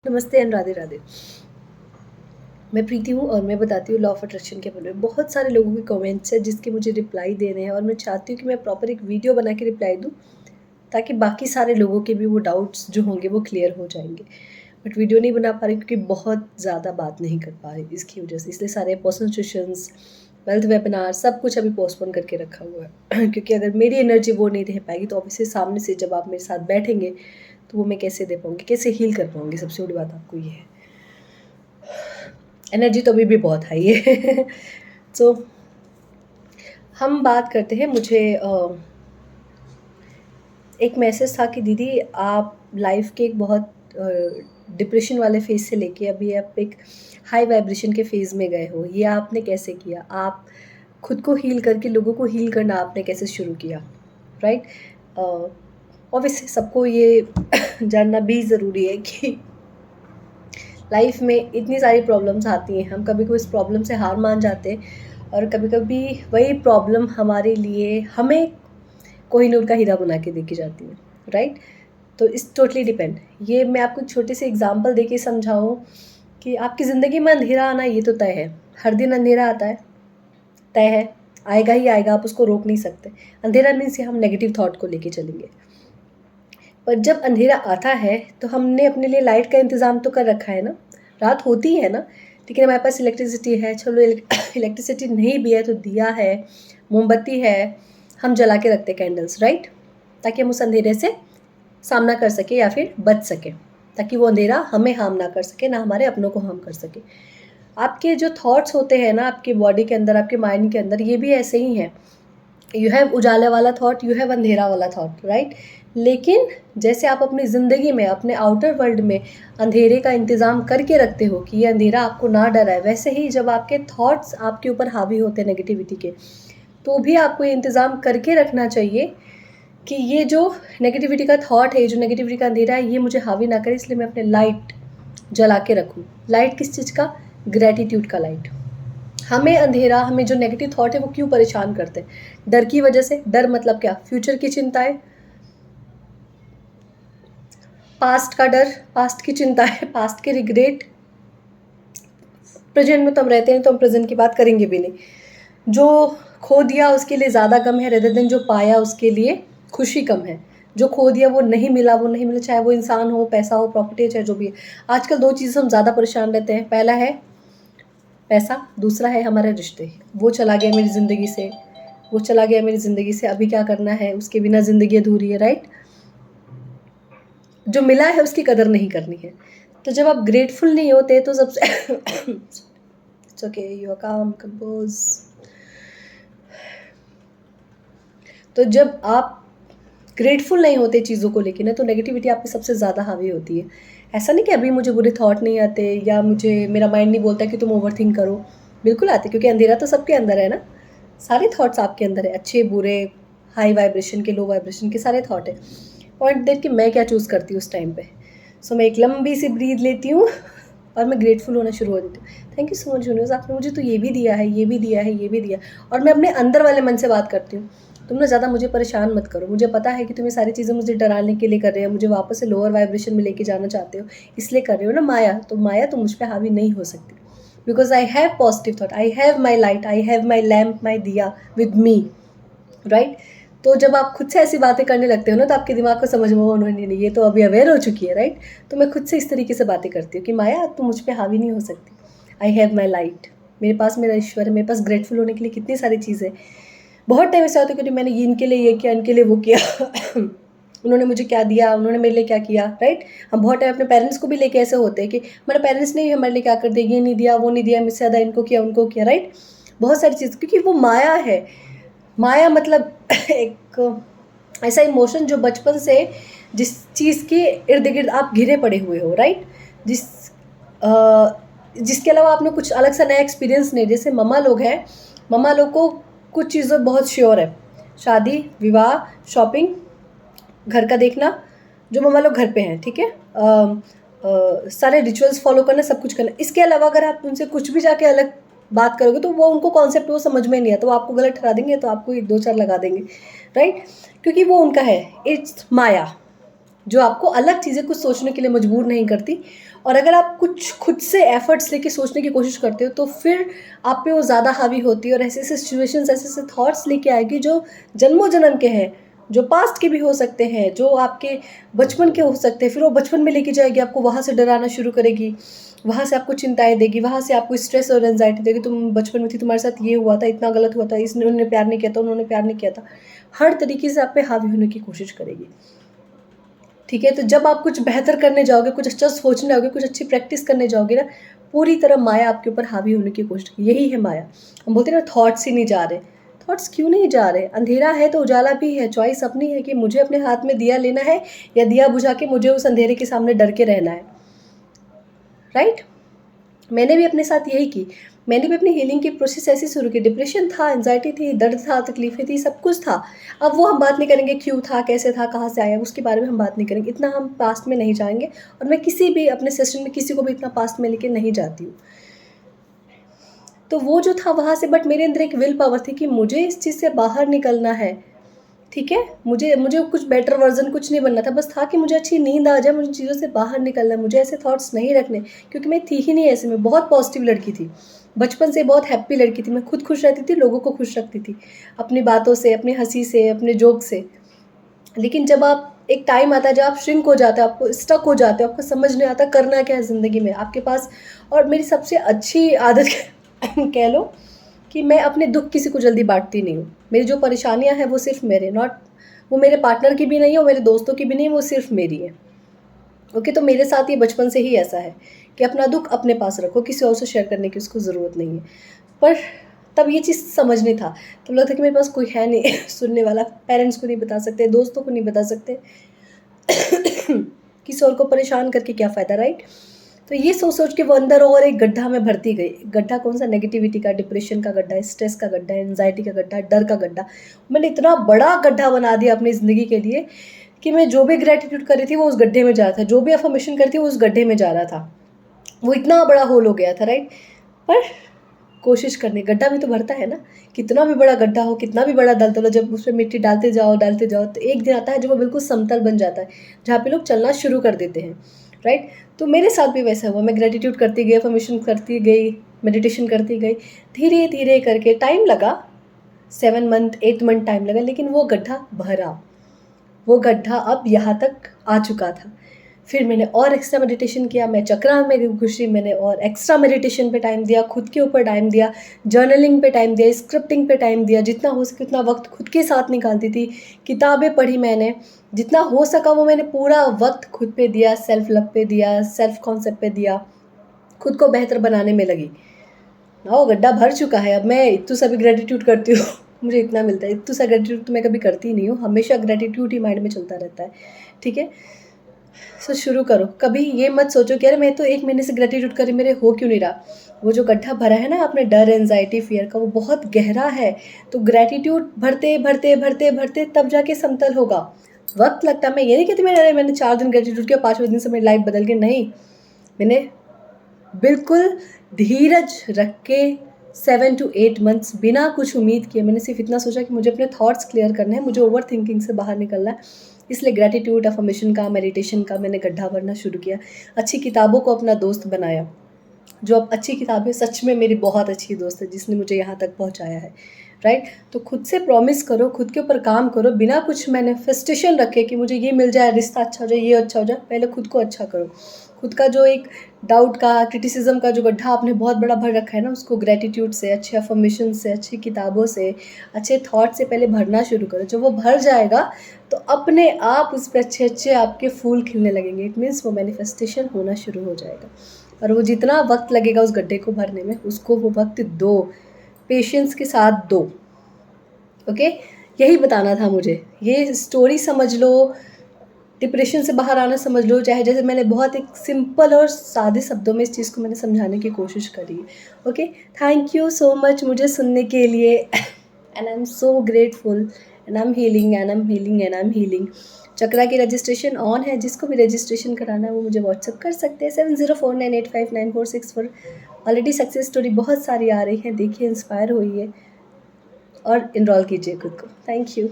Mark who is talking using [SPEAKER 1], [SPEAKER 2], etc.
[SPEAKER 1] नमस्ते एंड राधे राधे। मैं प्रीति हूँ और मैं बताती हूँ लॉ ऑफ अट्रैक्शन के बारे में। बहुत सारे लोगों के कमेंट्स हैं जिसके मुझे रिप्लाई देने हैं और मैं चाहती हूँ कि मैं प्रॉपर एक वीडियो बना के रिप्लाई दूँ ताकि बाकी सारे लोगों के भी वो डाउट्स जो होंगे वो क्लियर हो जाएंगे। बट वीडियो नहीं बना पा रही क्योंकि बहुत ज़्यादा बात नहीं कर पा रही इसकी वजह से, इसलिए सारे पर्सनल सेशंस, वेल्थ वेबिनार सब कुछ अभी पोस्टपोन करके रखा हुआ है क्योंकि अगर मेरी एनर्जी वो नहीं रह पाएगी तो ऑब्वियसली सामने से जब आप मेरे साथ बैठेंगे तो वो मैं कैसे दे पाऊँगी, कैसे हील कर पाऊँगी। सबसे बड़ी बात आपको ये है, एनर्जी तो अभी भी बहुत हाई है सो हम बात करते हैं। मुझे एक मैसेज था कि दीदी आप लाइफ के एक बहुत डिप्रेशन वाले फेज से लेके अभी आप एक हाई वाइब्रेशन के फेज़ में गए हो। ये आपने कैसे किया? आप खुद को हील करके लोगों को हील करना आपने कैसे शुरू किया, राइट? ऑब्वियसली सबको ये जानना भी ज़रूरी है कि लाइफ में इतनी सारी प्रॉब्लम्स आती हैं, हम कभी कभी इस प्रॉब्लम से हार मान जाते हैं और कभी कभी वही प्रॉब्लम हमारे लिए हमें कोहिनूर का हीरा बना के देखी जाती है, राइट? तो इस टोटली डिपेंड। ये मैं आपको एक छोटी सी एग्जांपल देके समझाऊं कि आपकी ज़िंदगी में अंधेरा आना ये तो तय है। हर दिन अंधेरा आता है, तय है, आएगा ही आएगा, आप उसको रोक नहीं सकते। अंधेरा मीन्स हम नेगेटिव थॉट को लेके चलेंगे। पर जब अंधेरा आता है तो हमने अपने लिए लाइट का इंतज़ाम तो कर रखा है ना। रात होती है ना, लेकिन हमारे पास इलेक्ट्रिसिटी है। चलो इलेक्ट्रिसिटी नहीं भी है तो दिया है, मोमबत्ती है, हम जला के रखते कैंडल्स, राइट? ताकि हम उस अंधेरे से सामना कर सके या फिर बच सके, ताकि वो अंधेरा हमें हार्म ना कर सके, ना हमारे अपनों को हार्म कर सके। आपके जो थॉट्स होते हैं ना, आपके बॉडी के अंदर, आपके माइंड के अंदर, ये भी ऐसे ही हैं। यू हैव उजाले वाला थॉट, यू हैव अंधेरा वाला थॉट, राइट? लेकिन जैसे आप अपनी ज़िंदगी में, अपने आउटर वर्ल्ड में अंधेरे का इंतज़ाम करके रखते हो कि ये अंधेरा आपको ना डराए, वैसे ही जब आपके थॉट्स आपके ऊपर हावी होते हैं नेगेटिविटी के, तो भी आपको ये इंतज़ाम करके रखना चाहिए कि ये जो नेगेटिविटी का थॉट है, जो नेगेटिविटी का अंधेरा है, ये मुझे हावी ना करे। इसलिए मैं अपने लाइट जला के रखूँ। लाइट किस चीज़ का? ग्रेटिट्यूड का लाइट। हमें अंधेरा, हमें जो नेगेटिव थॉट है वो क्यों परेशान करते हैं? डर की वजह से। डर मतलब क्या? फ्यूचर की चिंताएं, पास्ट का डर, पास्ट की चिंता है, पास्ट के रिग्रेट। प्रेजेंट में तो हम रहते हैं तो हम प्रेजेंट की बात करेंगे भी नहीं। जो खो दिया उसके लिए ज़्यादा गम है रेदर देन जो पाया उसके लिए खुशी कम है। जो खो दिया वो नहीं मिला, वो नहीं मिला, चाहे वो इंसान हो, पैसा हो, प्रॉपर्टी, चाहे जो भी है। आजकल दो चीज़ हम ज़्यादा परेशान रहते हैं। पहला है पैसा, दूसरा है हमारे रिश्ते। वो चला गया मेरी ज़िंदगी से, वो चला गया मेरी ज़िंदगी से, अभी क्या करना है? उसके बिना ज़िंदगी अधूरी है, राइट? जो मिला है उसकी कदर नहीं करनी है। तो जब आप ग्रेटफुल नहीं होते तो सबसे इट्स ओके, यू आर काम, कंपोज। तो जब आप ग्रेटफुल नहीं होते चीज़ों को लेके ना, तो नेगेटिविटी आप पे सबसे ज़्यादा हावी होती है। ऐसा नहीं कि अभी मुझे बुरे थॉट नहीं आते या मुझे मेरा माइंड नहीं बोलता कि तुम ओवरथिंक करो। बिल्कुल आते, क्योंकि अंधेरा तो सबके अंदर है ना। सारे थॉट्स आपके अंदर है, अच्छे बुरे, हाई वाइब्रेशन के, लो वाइब्रेशन के, सारे थॉट है। पॉइंट देख कि मैं क्या चूज़ करती हूँ उस टाइम पे। सो मैं एक लंबी सी ब्रीथ लेती हूँ और मैं ग्रेटफुल होना शुरू हो देती हूँ। Thank you so much universe, आपने मुझे तो ये भी दिया है, ये भी दिया है, ये भी दिया। और मैं अपने अंदर वाले मन से बात करती हूँ, तुम ना ज़्यादा मुझे परेशान मत करो। मुझे पता है कि तुम ये सारी चीज़ें मुझे डराने के लिए कर रहे हो, मुझे वापस से लोअर वाइब्रेशन में लेके जाना चाहते हो, इसलिए कर रहे हो ना माया। तो माया तो मुझ पर हावी नहीं हो सकती, because I have positive thought, I have my light, I have my lamp, my diya with me, right? तो जब आप खुद से ऐसी बातें करने लगते हो ना, तो आपके दिमाग को समझ में उन्होंने नहीं, ये तो अभी अवेयर हो चुकी है, राइट? तो मैं खुद से इस तरीके से बातें करती हूँ कि माया तुम मुझ पर हावी नहीं हो सकती। आई हैव माई लाइट, मेरे पास मेरा ईश्वर है, मेरे पास ग्रेटफुल होने के लिए कितनी सारी चीज़ें। बहुत टाइम ऐसा होता है कि मैंने ये इनके लिए ये किया, इनके लिए वो किया उन्होंने मुझे क्या दिया, उन्होंने मेरे लिए क्या किया, राइट? हम बहुत टाइम अपने पेरेंट्स को भी लेके ऐसे होते हैं कि हमारे पेरेंट्स ने हमारे लिए क्या कर दिया, ये नहीं दिया, वो नहीं दिया, मुझसे ज़्यादा इनको किया, उनको किया, राइट? बहुत सारी चीज़, क्योंकि वो माया है। माया मतलब एक ऐसा इमोशन जो बचपन से जिस चीज़ के इर्द गिर्द आप घिरे पड़े हुए हो, राइट? जिसके अलावा आपने कुछ अलग सा नया एक्सपीरियंस नहीं। जैसे मम्मा लोग हैं, मम्मा लोग को कुछ चीज़ों बहुत श्योर है, शादी, विवाह, शॉपिंग, घर का देखना, जो मम्मा लोग घर पे हैं, ठीक है, सारे रिचुअल्स फॉलो करना, सब कुछ करना। इसके अलावा अगर आप उनसे कुछ भी जाके अलग बात करोगे तो वो उनको कॉन्सेप्ट वो समझ में नहीं आता, वो आपको गलत ठहरा देंगे, तो आपको एक दो चार लगा देंगे, राइट? क्योंकि वो उनका है, इट्स माया, जो आपको अलग चीज़ें कुछ सोचने के लिए मजबूर नहीं करती। और अगर आप कुछ खुद से एफर्ट्स लेके सोचने की कोशिश करते हो तो फिर आप पे वो ज़्यादा हावी होती है और ऐसे ऐसे सिचुएशंस, ऐसे ऐसे थॉट्स लेके आएगी जो जन्मों जन्म के हैं, जो पास्ट के भी हो सकते हैं, जो आपके बचपन के हो सकते हैं। फिर वो बचपन में लेके जाएगी आपको, वहाँ से डराना शुरू करेगी, वहाँ से आपको चिंताएं देगी, वहाँ से आपको स्ट्रेस और एंजाइटी देगी। तुम बचपन में थी, तुम्हारे साथ ये हुआ था, इतना गलत हुआ था, इसने उन्होंने प्यार नहीं किया था, उन्होंने प्यार नहीं किया था। हर तरीके से आप पे हावी होने की कोशिश करेगी। ठीक है, तो जब आप कुछ बेहतर करने जाओगे, कुछ अच्छा सोचने जाओगे, कुछ अच्छी प्रैक्टिस करने जाओगे ना, पूरी तरह माया आपके ऊपर हावी होने की कोशिश की। यही है माया। हम बोलते हैं ना थॉट्स ही नहीं जा रहे। थॉट्स क्यों नहीं जा रहे? अंधेरा है तो उजाला भी है। चॉइस अपनी है कि मुझे अपने हाथ में दिया लेना है या दिया बुझा के मुझे उस अंधेरे के सामने डर के रहना है। राइट? मैंने भी अपने साथ यही की। मैंने भी अपनी हीलिंग की प्रोसेस ऐसे शुरू की। डिप्रेशन था, एंजाइटी थी, दर्द था, तकलीफ़ें थी, सब कुछ था। अब वो हम बात नहीं करेंगे क्यों था, कैसे था, कहाँ से आया, उसके बारे में हम बात नहीं करेंगे। इतना हम पास्ट में नहीं जाएँगे और मैं किसी भी अपने सेशन में किसी को भी इतना पास्ट में लेके नहीं जाती हूँ। तो वो जो था वहाँ से, बट मेरे अंदर एक विल पावर थी कि मुझे इस चीज़ से बाहर निकलना है। ठीक है? मुझे मुझे कुछ बेटर वर्ज़न कुछ नहीं बनना था, बस था कि मुझे अच्छी नींद आ जाए, मुझे चीज़ों से बाहर निकलना है, मुझे ऐसे थॉट्स नहीं रखने, क्योंकि मैं थी ही नहीं ऐसे में, बहुत पॉज़िटिव लड़की थी। बचपन से बहुत हैप्पी लड़की थी, मैं खुद खुश रहती थी, लोगों को खुश रखती थी, अपनी बातों से, अपनी हँसी से, अपने जोक से। लेकिन जब आप एक टाइम आता है जब आप श्रिंक हो जाते हो, आपको स्टक हो जाते हो, आपको समझ नहीं आता करना क्या है ज़िंदगी में, आपके पास। और मेरी सबसे अच्छी आदत कह लो कि मैं अपने दुःख किसी को जल्दी बाँटती नहीं हूँ। मेरी जो परेशानियाँ हैं वो सिर्फ़ मेरे, नॉट वो मेरे पार्टनर की भी नहीं है, वो मेरे दोस्तों की भी नहीं है, वो सिर्फ़ मेरी है। ओके, तो मेरे साथ ये बचपन से ही ऐसा है कि अपना दुःख अपने पास रखो, किसी और से शेयर करने की उसको ज़रूरत नहीं है। पर तब ये चीज़ समझ नहीं था, तब लगता कि मेरे पास कोई है नहीं सुनने वाला, पेरेंट्स को नहीं बता सकते, दोस्तों को नहीं बता सकते, किसी और को परेशान करके क्या फ़ायदा, राइट? तो ये सोच-सोच के वो अंदर और एक गड्ढा में भरती गई। गड्ढा कौन-सा? नेगेटिविटी का, डिप्रेशन का गड्ढा, स्ट्रेस का गड्ढा, एंग्ज़ायटी का गड्ढा, डर का गड्ढा। मैंने इतना बड़ा गड्ढा बना दिया अपनी ज़िंदगी के लिए कि मैं जो भी ग्रैटिट्यूड कर रही थी वो उस गड्ढे में जा रहा था, जो भी अफ़र्मेशन करती वो उस गड्ढे में जा रहा था। वो इतना बड़ा होल हो गया था, राइट? पर कोशिश करनी, गड्ढा भी तो भरता है ना, कितना भी बड़ा गड्ढा हो, कितना भी बड़ा दलदल हो, जब उसमें मिट्टी डालते जाओ, तो एक दिन आता है जब वो बिल्कुल समतल बन जाता है, जहाँ पे लोग चलना शुरू कर देते हैं, राइट? तो मेरे साथ भी वैसा हुआ, मैं ग्रैटिट्यूड करती गई, अफ़र्मेशन करती गई, मेडिटेशन करती गई, धीरे-धीरे करके टाइम लगा, 7 मंथ, 8 मंथ टाइम लगा, लेकिन वो गड्ढा भरा। वो गड्ढा अब यहाँ तक आ चुका था। फिर मैंने और एक्स्ट्रा मेडिटेशन किया, मैं चक्रा में घुसी, मैंने और एक्स्ट्रा मेडिटेशन पे टाइम दिया, खुद के ऊपर टाइम दिया, जर्नलिंग पे टाइम दिया, स्क्रिप्टिंग पे टाइम दिया, जितना हो सके उतना वक़्त खुद के साथ निकालती थी। किताबें पढ़ी मैंने, जितना हो सका वो मैंने पूरा वक़्त खुद पे दिया, सेल्फ लव पे दिया, सेल्फ कॉन्सेप्ट पे दिया, खुद को बेहतर बनाने में लगी। वो गड्ढा भर चुका है, अब मैं इत्तू सा भी ग्रैटिट्यूड करती हूँ मुझे इतना मिलता है, इत्तू सा ग्रैटिट्यूड तो मैं कभी करती ही नहीं हूँ, हमेशा ग्रैटिट्यूड ही माइंड में चलता रहता है, ठीक है? सो शुरू करो, कभी ये मत सोचो कि अरे मैं तो 1 महीने से ग्रैटिट्यूड कर रही, मेरे हो क्यों नहीं रहा? वो जो गड्ढा भरा है ना आपने डर, एंग्ज़ायटी, फ़ियर का, वो बहुत गहरा है, तो ग्रैटिट्यूड भरते, भरते, भरते, भरते तब जाके समतल होगा। वक़्त लगता है, मैं ये नहीं कहती मैंने 4 दिन ग्रैटिट्यूड किया, 5वें दिन से मेरी लाइफ़ बदल गई, नहीं। मैंने बिल्कुल धीरज रख के 7 टू 8 मंथ्स बिना कुछ उम्मीद किए, मैंने सिर्फ़ इतना सोचा कि मुझे अपने थॉट्स क्लियर करने हैं, मुझे ओवरथिंकिंग से बाहर निकलना है। इसलिए ग्रैटिट्यूड, अफ़र्मेशन का, मेडिटेशन का मैंने गड्ढा भरना शुरू किया। अच्छी किताबों को अपना दोस्त बनाया। जो अब अच्छी किताबें, सच में मेरी बहुत अच्छी दोस्त है जिसने मुझे यहाँ तक पहुँचाया है, राइट? तो खुद से प्रॉमिस करो, खुद के ऊपर काम करो, बिना कुछ मैनिफेस्टेशन रखे कि मुझे ये मिल जाए, रिश्ता अच्छा हो जाए, ये अच्छा हो जाए, पहले खुद को अच्छा करो। खुद का जो एक डाउट का, क्रिटिसिज्म का जो गड्ढा आपने बहुत बड़ा भर रखा है ना, उसको ग्रैटिट्यूड से, अच्छे अफ़र्मेशन से, अच्छी किताबों से, अच्छे थॉट से पहले भरना शुरू करो। जब वो भर जाएगा तो अपने आप उस पे अच्छे-अच्छे आपके फूल खिलने लगेंगे। इट मीन्स वो मैनिफेस्टेशन होना शुरू हो जाएगा। और वो जितना वक़्त लगेगा उस गड्ढे को भरने में, उसको वो वक़्त दो, पेशेंस के साथ दो, ओके? यही बताना था मुझे। ये स्टोरी समझ लो, डिप्रेशन से बाहर आना समझ लो, चाहे जैसे मैंने बहुत एक सिंपल और सादे शब्दों में इस चीज़ को मैंने समझाने की कोशिश करी, okay? Thank you so much मुझे सुनने के लिए and I am so grateful and I am healing and I am healing and I am healing. Chakra की रजिस्ट्रेशन ऑन है, जिसको भी रजिस्ट्रेशन कराना है वो मुझे व्हाट्सएप कर सकते हैं 7049859464। ऑलरेडी सक्सेस स्टोरी बहुत सारी आ रही हैं, देखिए, इंस्पायर होइए और एनरोल कीजिए खुद को। Thank you.